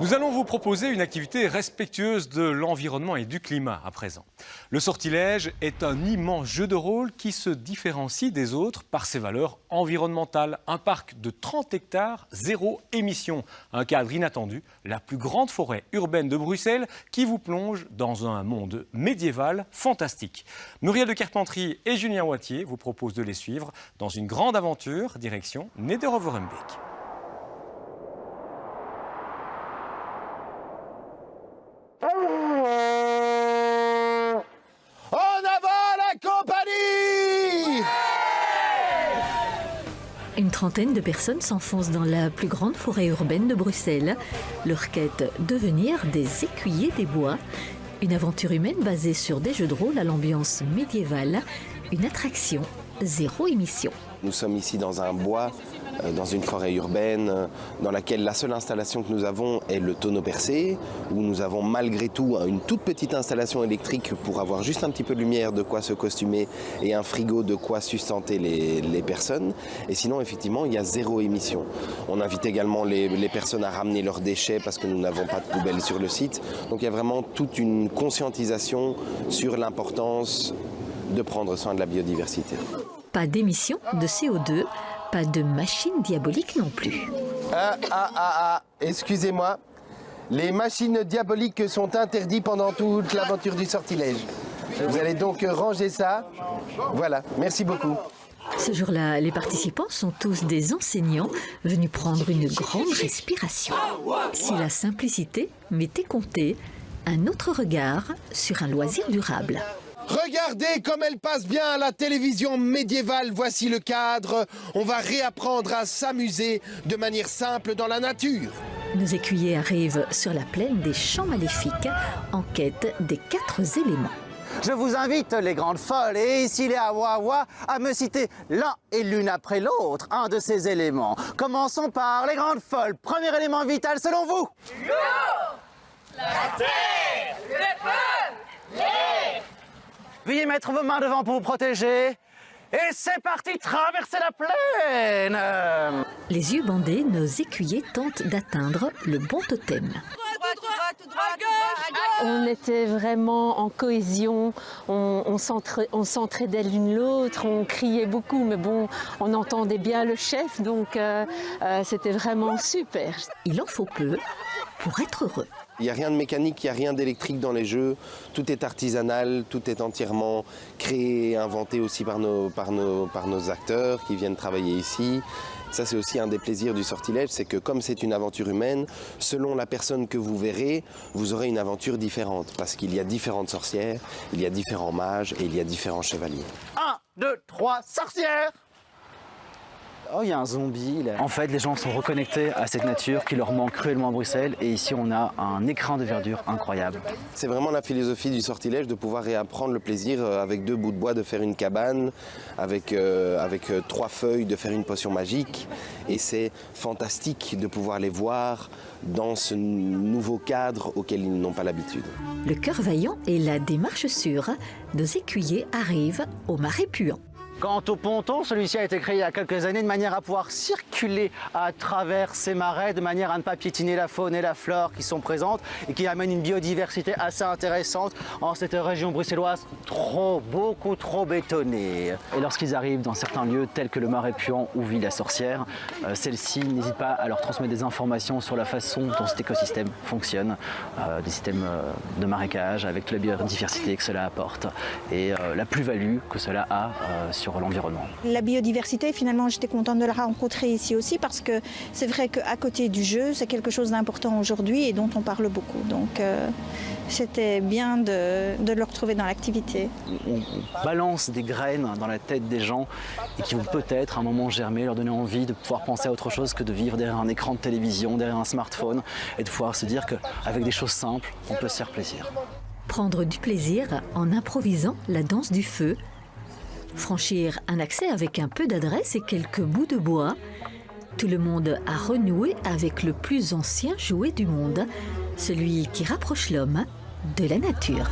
Nous allons vous proposer une activité respectueuse de l'environnement et du climat à présent. Le sortilège est un immense jeu de rôle qui se différencie des autres par ses valeurs environnementales. Un parc de 30 hectares, zéro émission. Un cadre inattendu, la plus grande forêt urbaine de Bruxelles qui vous plonge dans un monde médiéval fantastique. Muriel de Carpentry et Julien Wattier vous proposent de les suivre dans une grande aventure direction Nederoverembeek. Une trentaine de personnes s'enfoncent dans la plus grande forêt urbaine de Bruxelles. Leur quête, devenir des écuyers des bois. Une aventure humaine basée sur des jeux de rôle à l'ambiance médiévale. Une attraction, zéro émission. Nous sommes ici dans un bois, dans une forêt urbaine, dans laquelle la seule installation que nous avons est le tonneau percé, où nous avons malgré tout une toute petite installation électrique pour avoir juste un petit peu de lumière, de quoi se costumer, et un frigo de quoi sustenter les personnes. Et sinon, effectivement, il y a zéro émission. On invite également les personnes à ramener leurs déchets parce que nous n'avons pas de poubelle sur le site. Donc il y a vraiment toute une conscientisation sur l'importance de prendre soin de la biodiversité. Pas d'émission de CO2, pas de machine diabolique non plus. Excusez-moi, les machines diaboliques sont interdites pendant toute l'aventure du sortilège. Vous allez donc ranger ça. Voilà, merci beaucoup. Ce jour-là, les participants sont tous des enseignants venus prendre une grande respiration. Si la simplicité m'était comptée, un autre regard sur un loisir durable. Regardez comme elle passe bien à la télévision médiévale, voici le cadre. On va réapprendre à s'amuser de manière simple dans la nature. Nos écuyers arrivent sur la plaine des Champs Maléfiques en quête des 4 éléments. Je vous invite, les grandes folles et ici les Awawa, à me citer l'un et l'une après l'autre, un de ces éléments. Commençons par les grandes folles. Premier élément vital selon vous? La terre, le feu, l'air. Veuillez mettre vos mains devant pour vous protéger. Et c'est parti, traverser la plaine. Les yeux bandés, nos écuyers tentent d'atteindre le bon totem. On était vraiment en cohésion, on s'entraidait l'une l'autre, on criait beaucoup, mais bon, on entendait bien le chef, donc c'était vraiment super. Il en faut peu pour être heureux. Il n'y a rien de mécanique, il n'y a rien d'électrique dans les jeux. Tout est artisanal, tout est entièrement créé, inventé aussi par nos acteurs qui viennent travailler ici. Ça, c'est aussi un des plaisirs du sortilège, c'est que comme c'est une aventure humaine, selon la personne que vous verrez, vous aurez une aventure différente. Parce qu'il y a différentes sorcières, il y a différents mages et il y a différents chevaliers. 1, 2, 3, sorcières! Oh, il y a un zombie là. En fait, les gens sont reconnectés à cette nature qui leur manque cruellement à Bruxelles. Et ici, on a un écrin de verdure incroyable. C'est vraiment la philosophie du sortilège de pouvoir réapprendre le plaisir avec 2 bouts de bois de faire une cabane, avec 3 feuilles de faire une potion magique. Et c'est fantastique de pouvoir les voir dans ce nouveau cadre auquel ils n'ont pas l'habitude. Le cœur vaillant et la démarche sûre, nos écuyers arrivent au Marais Puant. Quant au ponton, celui-ci a été créé il y a quelques années de manière à pouvoir circuler à travers ces marais, de manière à ne pas piétiner la faune et la flore qui sont présentes et qui amènent une biodiversité assez intéressante en cette région bruxelloise beaucoup trop bétonnée. Et lorsqu'ils arrivent dans certains lieux tels que le Marais Puant où vit la sorcière, celle-ci n'hésite pas à leur transmettre des informations sur la façon dont cet écosystème fonctionne, des systèmes de marécage avec toute la biodiversité que cela apporte et la plus-value que cela a sur l'environnement. La biodiversité, finalement, j'étais contente de la rencontrer ici aussi parce que c'est vrai qu'à côté du jeu, c'est quelque chose d'important aujourd'hui et dont on parle beaucoup. Donc c'était bien de le retrouver dans l'activité. On balance des graines dans la tête des gens et qui vont peut-être à un moment germer, leur donner envie de pouvoir penser à autre chose que de vivre derrière un écran de télévision, derrière un smartphone et de pouvoir se dire qu'avec des choses simples, on peut se faire plaisir. Prendre du plaisir en improvisant la danse du feu. Franchir un accès avec un peu d'adresse et quelques bouts de bois. Tout le monde a renoué avec le plus ancien jouet du monde, celui qui rapproche l'homme de la nature.